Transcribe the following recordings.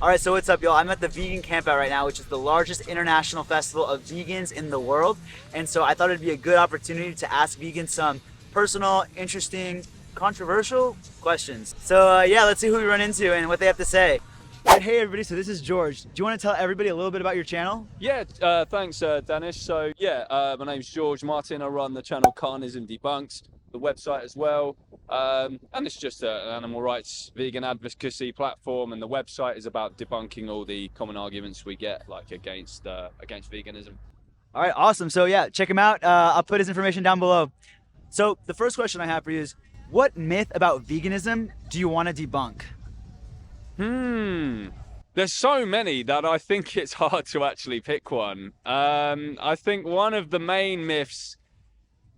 All right, so what's up, y'all? I'm at the Vegan Campout right now, which is the largest international festival of vegans in the world. And so I thought it'd be a good opportunity to ask vegans some personal, interesting, controversial questions. So yeah, let's see who we run into and what they have to say. Hey everybody, so this is George. Do you want to tell everybody a little bit about your channel? Yeah, thanks, Danish. So yeah, my name's George Martin. I run the channel Carnism Debunked, the website as well, and it's just an animal rights vegan advocacy platform. And the website is about debunking all the common arguments we get, like against veganism. All right, awesome. So yeah, check him out. I'll put his information down below. So the first question I have for you is, what myth about veganism do you want to debunk? There's so many that I think it's hard to actually pick one. I think one of the main myths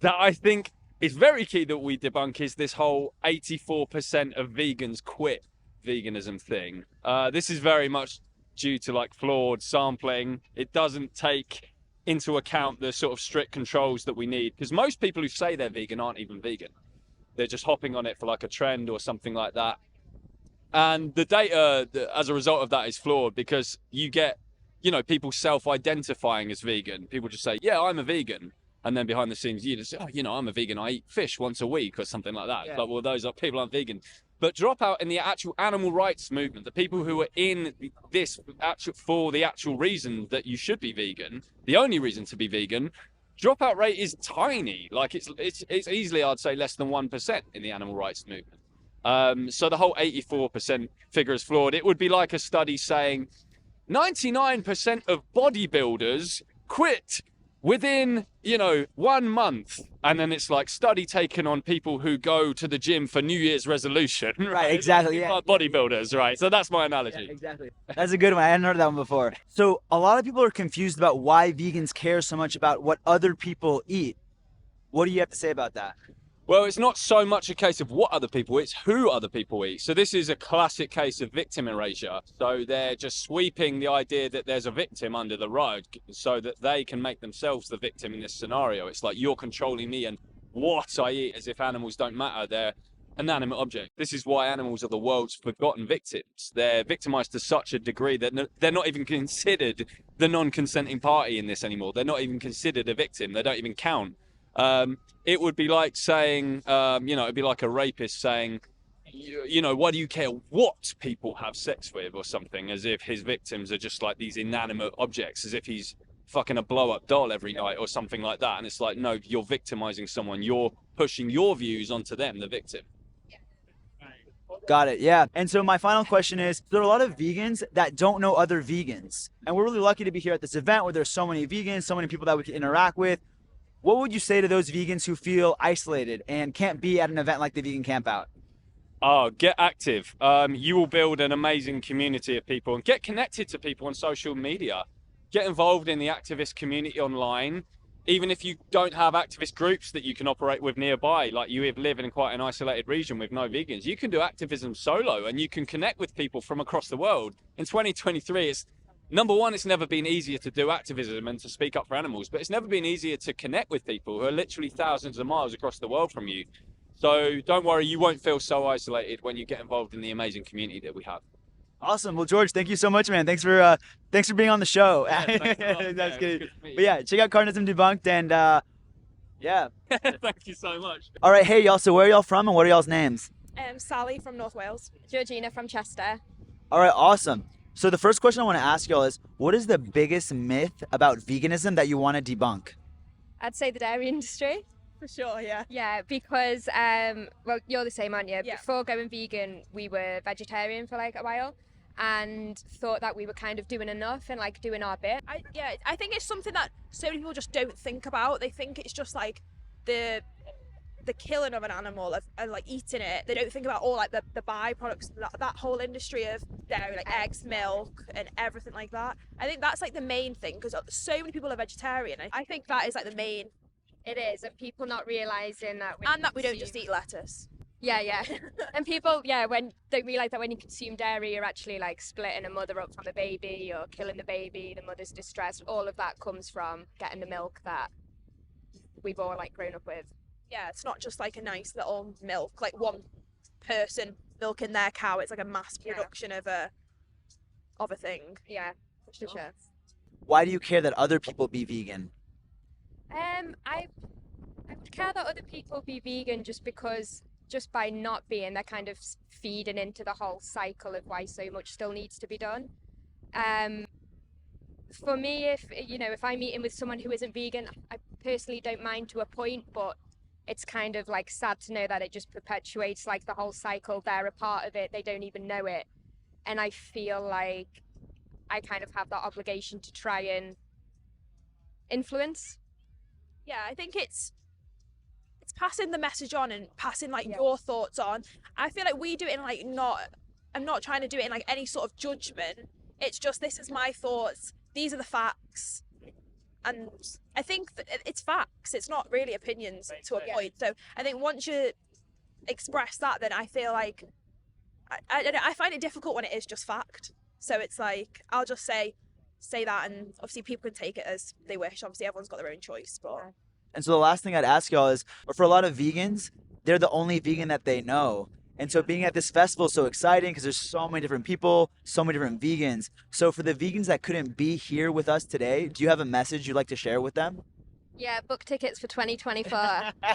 that I think is very key that we debunk is this whole 84% of vegans quit veganism thing. This is very much due to like flawed sampling. It doesn't take into account the sort of strict controls that we need, because most people who say they're vegan aren't even vegan. They're just hopping on it for like a trend or something like that. And the data as a result of that is flawed, because you get, people self-identifying as vegan. People just say, yeah, I'm a vegan. And then behind the scenes, you just say, oh, I'm a vegan. I eat fish once a week or something like that. Yeah. But well, those are people aren't vegan. But drop out in the actual animal rights movement, the people who are in this for the actual reason that you should be vegan, the only reason to be vegan, dropout rate is tiny. Like it's easily, I'd say, less than 1% in the animal rights movement. So the whole 84% figure is flawed. It would be like a study saying 99% of bodybuilders quit within, 1 month. And then it's like study taken on people who go to the gym for New Year's resolution. Right, exactly. Yeah. Bodybuilders, right? So that's my analogy. Yeah, exactly. That's a good one. I hadn't heard that one before. So a lot of people are confused about why vegans care so much about what other people eat. What do you have to say about that? Well, it's not so much a case of what other people eat, it's who other people eat. So this is a classic case of victim erasure. So they're just sweeping the idea that there's a victim under the rug so that they can make themselves the victim in this scenario. It's like, you're controlling me and what I eat, as if animals don't matter. They're inanimate object. This is why animals are the world's forgotten victims. They're victimized to such a degree that they're not even considered the non-consenting party in this anymore. They're not even considered a victim. They don't even count. It would be like saying, it'd be like a rapist saying, why do you care what people have sex with or something, as if his victims are just like these inanimate objects, as if he's fucking a blow-up doll every night or something like that. And it's like, no, you're victimizing someone. You're pushing your views onto them, the victim. Got it. Yeah. And so my final question is, there are a lot of vegans that don't know other vegans. And we're really lucky to be here at this event where there's so many vegans, so many people that we can interact with. What would you say to those vegans who feel isolated and can't be at an event like the Vegan Campout? Oh, get active. You will build an amazing community of people, and get connected to people on social media. Get involved in the activist community online. Even if you don't have activist groups that you can operate with nearby, like you live in quite an isolated region with no vegans, you can do activism solo and you can connect with people from across the world. In 2023, number one, it's never been easier to do activism and to speak up for animals, but it's never been easier to connect with people who are literally thousands of miles across the world from you. So don't worry, you won't feel so isolated when you get involved in the amazing community that we have. Awesome. Well, George, thank you so much, man. Thanks for being on the show. Yeah, That's good. But You. yeah, check out Carnism Debunked and yeah. Thank you so much. All right, hey y'all. So where are y'all from and what are y'all's names? Sally from North Wales. Georgina from Chester. All right, awesome. So the first question I want to ask y'all is, what is the biggest myth about veganism that you want to debunk? I'd say the dairy industry. For sure, yeah. Yeah, because, well, you're the same, aren't you? Yeah. Before going vegan, we were vegetarian for like a while and thought that we were kind of doing enough and like doing our bit. I think it's something that so many people just don't think about. They think it's just like the killing of an animal and like eating it. They don't think about all like the byproducts, that whole industry of dairy, like eggs, milk and everything like that. I think that's like the main thing, because so many people are vegetarian. I think that is like the main. It is, and people not realising that. And that we don't just eat lettuce. Yeah, yeah. And people, when they realise that when you consume dairy, you're actually like splitting a mother up from the baby or killing the baby, the mother's distressed. All of that comes from getting the milk that we've all like grown up with. Yeah, it's not just like a nice little milk, like one person milking their cow. It's like a mass production of a of a thing. Yeah, for sure. Why do you care that other people be vegan? I would care that other people be vegan just because, just by not being, they're kind of feeding into the whole cycle of why so much still needs to be done. For me, if I'm eating with someone who isn't vegan, I personally don't mind to a point, but it's kind of like sad to know that it just perpetuates like the whole cycle. They're a part of it, they don't even know it. And I feel like I kind of have that obligation to try and influence. Yeah, I think it's passing the message on and passing like Yeah. your thoughts on. I feel like we do it in like I'm not trying to do it in like any sort of judgment. It's just, this is my thoughts, these are the facts, and I think that it's facts, it's not really opinions to a point. So I think once you express that, then I feel like I find it difficult when it is just fact. So it's like, I'll just say that, and obviously people can take it as they wish. Obviously everyone's got their own choice, but And so the last thing I'd ask y'all is, for a lot of vegans, they're the only vegan that they know. And so being at this festival is so exciting because there's so many different people, so many different vegans. So for the vegans that couldn't be here with us today, do you have a message you'd like to share with them? Yeah, book tickets for 2024.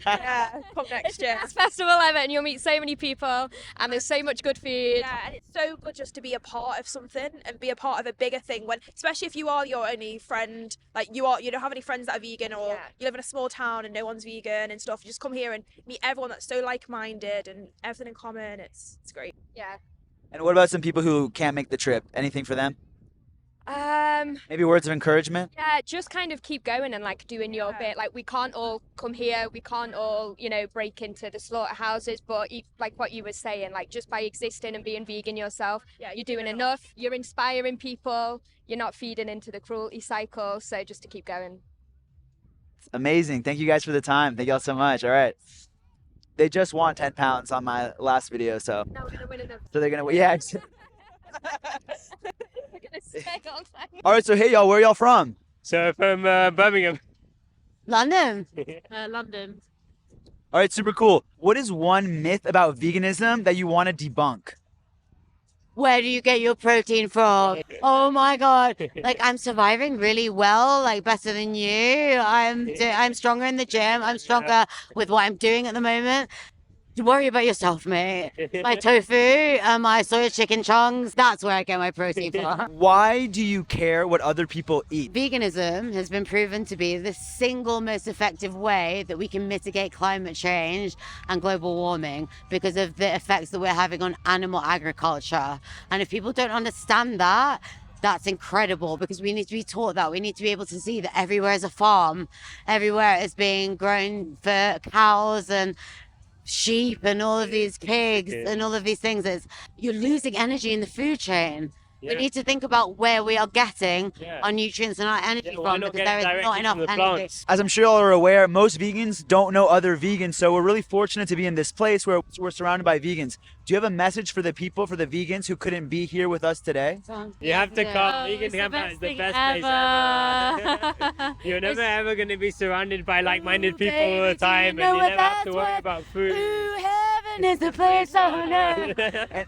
yeah, come next It's the year. best festival ever, and you'll meet so many people, and there's so much good food. Yeah, and it's so good just to be a part of something and be a part of a bigger thing. When, especially if you are your only friend, like you don't have any friends that are vegan, or Yeah. you live in a small town and no one's vegan and stuff. You just come here and meet everyone that's so like-minded and everything in common. It's great. Yeah. And what about some people who can't make the trip? Anything for them? Maybe words of encouragement? Yeah, just kind of keep going and like doing your bit. Like, we can't all come here, we can't all, break into the slaughterhouses, but like what you were saying, like just by existing and being vegan yourself, Yeah, you're doing enough, you're inspiring people, you're not feeding into the cruelty cycle, so just to keep going. Amazing. Thank you guys for the time. Thank y'all so much. All right. They just won 10 pounds on my last video, so Now we're gonna win another. they're going to win. Yeah. We're gonna stay all time. All right. So, hey, y'all, where y'all from? So from Birmingham. London. London. All right. Super cool. What is one myth about veganism that you want to debunk? Where do you get your protein from? Oh my God. Like, I'm surviving really well, like better than you. I'm stronger in the gym. I'm stronger with what I'm doing at the moment. Worry about yourself, mate. My tofu and my soya chicken chunks, that's where I get my protein from. Why do you care what other people eat? Veganism has been proven to be the single most effective way that we can mitigate climate change and global warming because of the effects that we're having on animal agriculture. And if people don't understand that, that's incredible, because we need to be taught that. We need to be able to see that everywhere is a farm, everywhere is being grown for cows and sheep and all of these pigs and all of these things. You're losing energy in the food chain. We need to think about where we are getting our nutrients and our energy from, because there is not enough energy. As I'm sure y'all are aware, most vegans don't know other vegans, so we're really fortunate to be in this place where we're surrounded by vegans. Do you have a message for the people, for the vegans who couldn't be here with us today? You have to come. Vegan Campout is the best place ever. You're never ever going to be surrounded by like-minded people all the time, and you never have to worry about food. Heaven is the place on earth.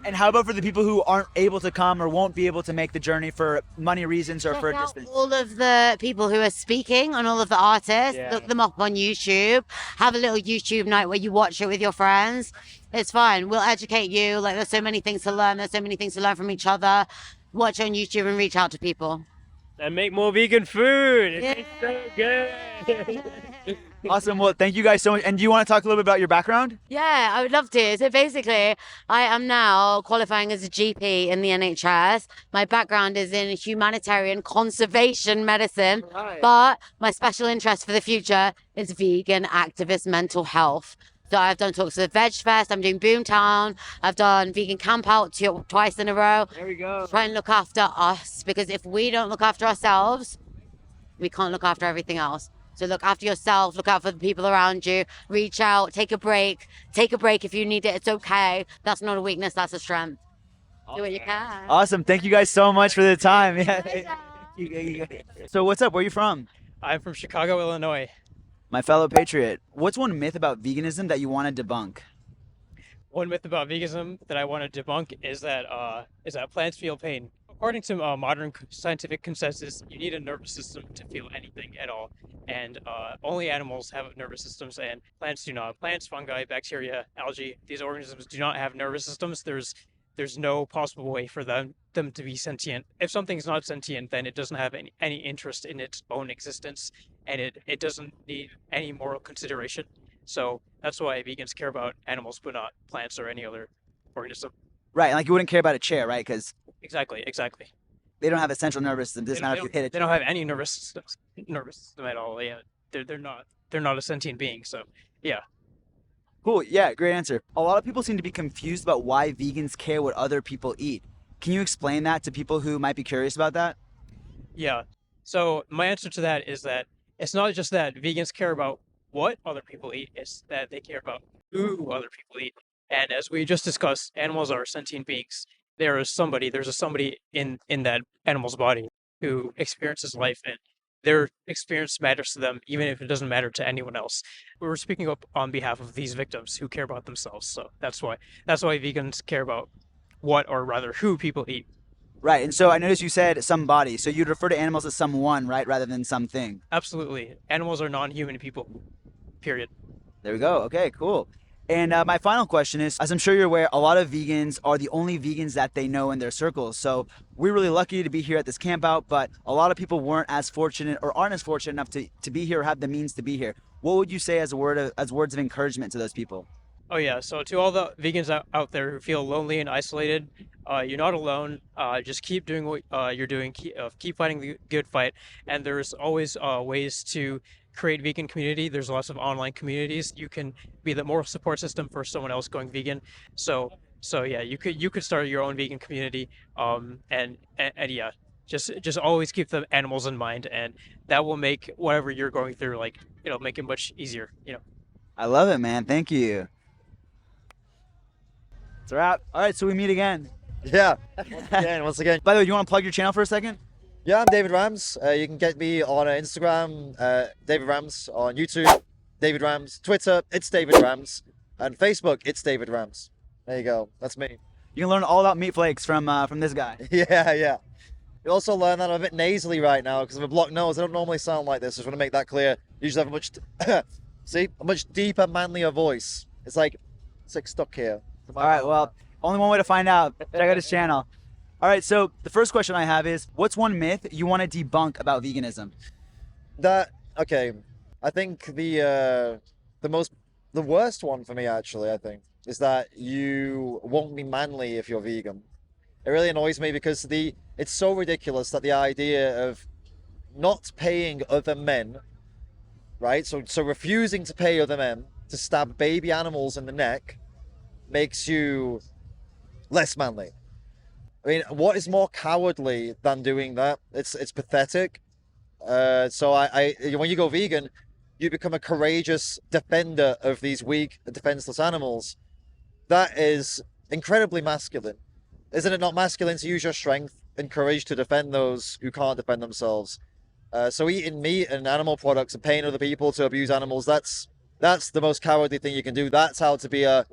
And how about for the people who aren't able to come or won't be able to make the journey for money reasons or for a Check out distance? all of the people who are speaking and all of the artists. Yeah. Look them up on YouTube. Have a little YouTube night where you watch it with your friends. It's fun. We'll educate you. Like, there's so many things to learn. There's so many things to learn from each other. Watch on YouTube and reach out to people. And make more vegan food. It tastes so good. Awesome. Well, thank you guys so much. And do you want to talk a little bit about your background? Yeah, I would love to. So basically, I am now qualifying as a GP in the NHS. My background is in humanitarian conservation medicine, but my special interest for the future is vegan activist mental health. So I've done talks at Veg Fest, I'm doing Boomtown, I've done Vegan Campout twice in a row. There we go. Try and look after us, because if we don't look after ourselves, we can't look after everything else. So look after yourself, look out for the people around you, reach out, take a break. Take a break if you need it, it's okay. That's not a weakness, that's a strength. Do what you can. Awesome. Thank you guys so much for the time. Yeah. So what's up? Where are you from? I'm from Chicago, Illinois. My fellow patriot. What's one myth about veganism that you want to debunk? One myth about veganism that I want to debunk is that plants feel pain. According to modern scientific consensus, you need a nervous system to feel anything at all. And only animals have nervous systems, and plants do not. Plants, fungi, bacteria, algae, these organisms do not have nervous systems. There's no possible way for them to be sentient. If something's not sentient, then it doesn't have any interest in its own existence, and it doesn't need any moral consideration. So that's why vegans care about animals, but not plants or any other organism. Right, like you wouldn't care about a chair, right? Because Exactly. they don't have a central nervous system. It doesn't matter if you hit it. They don't have any nervous system at all. Yeah, they're not a sentient being. So yeah. Cool. Yeah, great answer. A lot of people seem to be confused about why vegans care what other people eat. Can you explain that to people who might be curious about that? Yeah. So my answer to that is that it's not just that vegans care about what other people eat, it's that they care about who other people eat. And as we just discussed, animals are sentient beings. There's a somebody in that animal's body who experiences life, and their experience matters to them, even if it doesn't matter to anyone else. We were speaking up on behalf of these victims who care about themselves. So that's why vegans care about what, or rather who, people eat. Right, and so I noticed you said somebody, so you'd refer to animals as someone, right, rather than something. Absolutely. Animals are non-human people, period. There we go. Okay, cool. And my final question is, as I'm sure you're aware, a lot of vegans are the only vegans that they know in their circles. So we're really lucky to be here at this camp out, but a lot of people weren't as fortunate or aren't as fortunate enough to be here or have the means to be here. What would you say as words of encouragement to those people? Oh yeah, so to all the vegans out there who feel lonely and isolated, you're not alone. Just keep doing what you're doing. Keep fighting the good fight. And there's always ways to create vegan community. There's lots of online communities. You can be the moral support system for someone else going vegan. So yeah, you could start your own vegan community. And yeah, just always keep the animals in mind, and that will make whatever you're going through, like, it'll make it much easier. I love it, man. Thank you. It's a wrap. All right, so we meet again. Yeah, once again. By the way, you want to plug your channel for a second? Yeah, I'm David Rams. You can get me on Instagram, David Rams, on YouTube, David Rams, Twitter, it's David Rams, and Facebook, it's David Rams. There you go. That's me. You can learn all about meat flakes from this guy. Yeah. You also learn that I'm a bit nasally right now because of a blocked nose. I don't normally sound like this. I just want to make that clear. Usually have a much deeper, manlier voice. It's like stuck here. All right, well, only one way to find out. Check out his channel. All right, so the first question I have is, what's one myth you want to debunk about veganism? Okay, I think the worst one for me, actually, I think, is that you won't be manly if you're vegan. It really annoys me because it's so ridiculous that the idea of not paying other men, right? So refusing to pay other men to stab baby animals in the neck makes you less manly. I mean, what is more cowardly than doing that? It's pathetic. So when you go vegan, you become a courageous defender of these weak, defenseless animals. That is incredibly masculine. Isn't it not masculine to use your strength and courage to defend those who can't defend themselves? So eating meat and animal products and paying other people to abuse animals, that's the most cowardly thing you can do. That's how to be a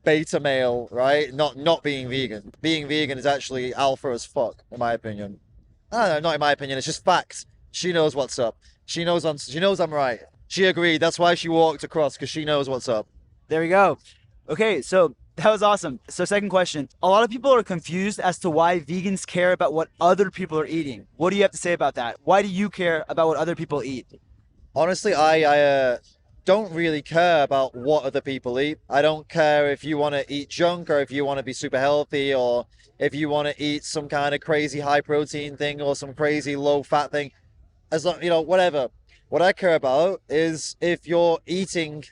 beta male, right? Not being vegan. Being vegan is actually alpha as fuck, in my opinion. I don't know, not in my opinion, it's just facts. She knows what's up. She knows I'm right. She agreed. That's why she walked across, because she knows what's up. There we go. Okay, so that was awesome. So second question. A lot of people are confused as to why vegans care about what other people are eating. What do you have to say about that? Why do you care about what other people eat? Honestly, I don't really care about what other people eat. I don't care if you want to eat junk or if you want to be super healthy or if you want to eat some kind of crazy high protein thing or some crazy low fat thing. As long, whatever. What I care about is if you're eating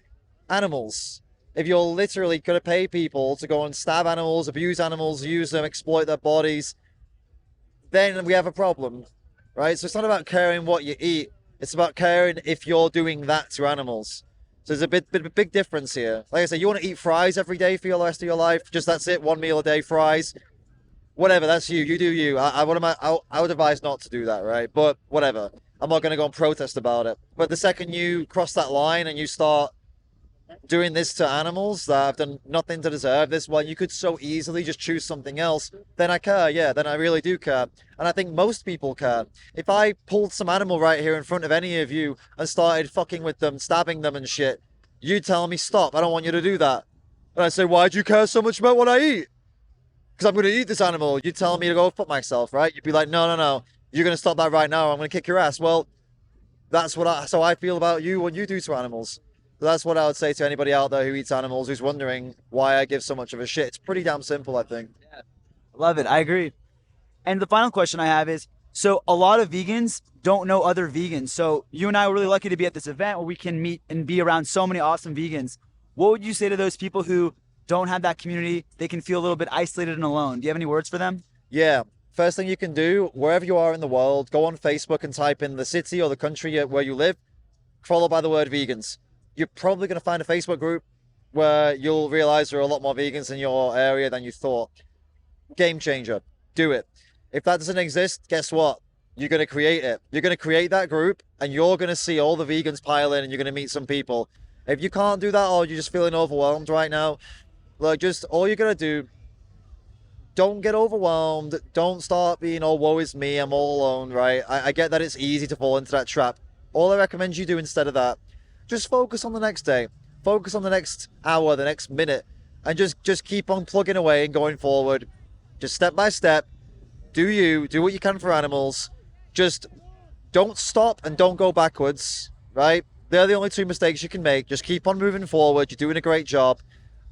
animals. If you're literally going to pay people to go and stab animals, abuse animals, use them, exploit their bodies, then we have a problem, right? So it's not about caring what you eat. It's about caring if you're doing that to animals. So there's a big difference here. Like I said, you want to eat fries every day for the rest of your life. Just that's it. One meal a day, fries. Whatever, that's you. You do you. I would advise not to do that, right? But whatever. I'm not going to go and protest about it. But the second you cross that line and you start doing this to animals that have done nothing to deserve this, well, you could so easily just choose something else, then I care. Yeah, then I really do care. And I think most people care. If I pulled some animal right here in front of any of you and started fucking with them, stabbing them and shit, you'd tell me, stop, I don't want you to do that. And I say, why do you care so much about what I eat? Because I'm going to eat this animal. You'd tell me to go fuck myself, right? You'd be like, no, no, no. You're going to stop that right now. I'm going to kick your ass. Well, that's so I feel about you, what you do to animals. So that's what I would say to anybody out there who eats animals, who's wondering why I give so much of a shit. It's pretty damn simple, I think. Yeah. Love it. I agree. And the final question I have is, so a lot of vegans don't know other vegans. So you and I were really lucky to be at this event where we can meet and be around so many awesome vegans. What would you say to those people who don't have that community? They can feel a little bit isolated and alone. Do you have any words for them? Yeah. First thing you can do, wherever you are in the world, go on Facebook and type in the city or the country where you live, followed by the word vegans. You're probably going to find a Facebook group where you'll realize there are a lot more vegans in your area than you thought. Game changer. Do it. If that doesn't exist, guess what? You're going to create it. You're going to create that group and you're going to see all the vegans pile in and you're going to meet some people. If you can't do that or you're just feeling overwhelmed right now, look, just all you're going to do, don't get overwhelmed. Don't start being, oh, woe is me, I'm all alone, right? I get that it's easy to fall into that trap. All I recommend you do instead of that, just focus on the next day. Focus on the next hour, the next minute, and just keep on plugging away and going forward. Just step by step. Do you. Do what you can for animals. Just don't stop and don't go backwards, right? They're the only two mistakes you can make. Just keep on moving forward. You're doing a great job.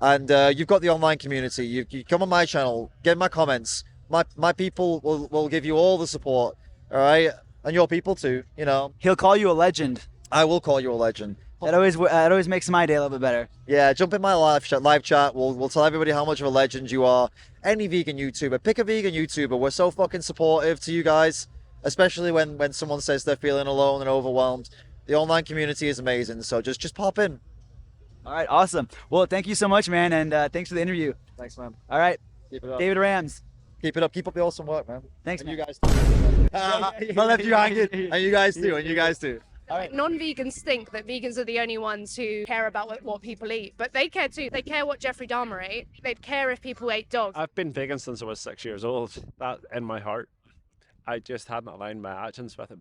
And you've got the online community. You come on my channel, get in my comments. My people will give you all the support, all right? And your people too, you know. He'll call you a legend. I will call you a legend. That always makes my day a little bit better. Yeah, jump in my live chat. We'll tell everybody how much of a legend you are. Any vegan YouTuber, pick a vegan YouTuber. We're so fucking supportive to you guys, especially when someone says they're feeling alone and overwhelmed. The online community is amazing, so just pop in. All right, awesome. Well, thank you so much, man, and thanks for the interview. Thanks, man. All right, Keep it up. David Rams. Keep it up. Keep up the awesome work, man. Thanks, And man. you guys too. I left you hanging. And you guys too. And you guys too. Like, non-vegans think that vegans are the only ones who care about what people eat, but they care too. They care what Jeffrey Dahmer ate. They'd care if people ate dogs. I've been vegan since I was 6 years old. That in my heart. I just hadn't aligned my actions with it.